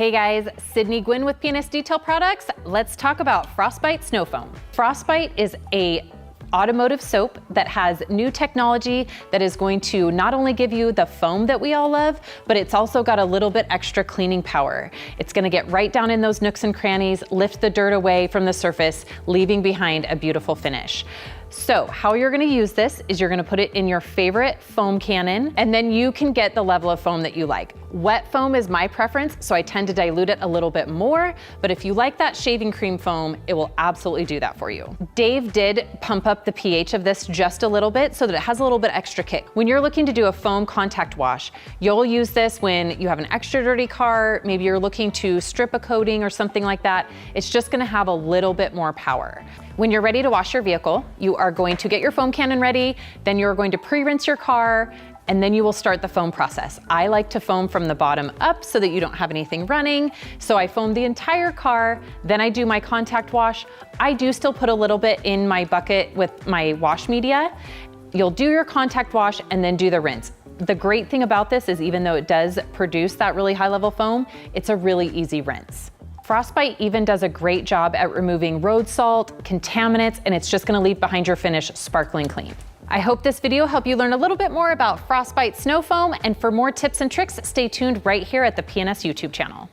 Hey guys, Sydney Gwynn with P&S Detail Products. Let's talk about Frostbite Snow Foam. Frostbite is a automotive soap that has new technology that is going to not only give you the foam that we all love, but it's also got a little bit extra cleaning power. It's gonna get right down in those nooks and crannies, lift the dirt away from the surface, leaving behind a beautiful finish. So how you're gonna use this is you're gonna put it in your favorite foam cannon, and then you can get the level of foam that you like. Wet foam is my preference, so I tend to dilute it a little bit more, but if you like that shaving cream foam, it will absolutely do that for you. Dave did pump up the pH of this just a little bit so that it has a little bit extra kick. When you're looking to do a foam contact wash, you'll use this when you have an extra dirty car, maybe you're looking to strip a coating or something like that. It's just gonna have a little bit more power. When you're ready to wash your vehicle, you are going to get your foam cannon ready, then you're going to pre-rinse your car, and then you will start the foam process. I like to foam from the bottom up so that you don't have anything running. So I foam the entire car, then I do my contact wash. I do still put a little bit in my bucket with my wash media. You'll do your contact wash and then do the rinse. The great thing about this is even though it does produce that really high level foam, it's a really easy rinse. Frostbite even does a great job at removing road salt, contaminants, and it's just gonna leave behind your finish sparkling clean. I hope this video helped you learn a little bit more about Frostbite Snow Foam, and for more tips and tricks, stay tuned right here at the P&S YouTube channel.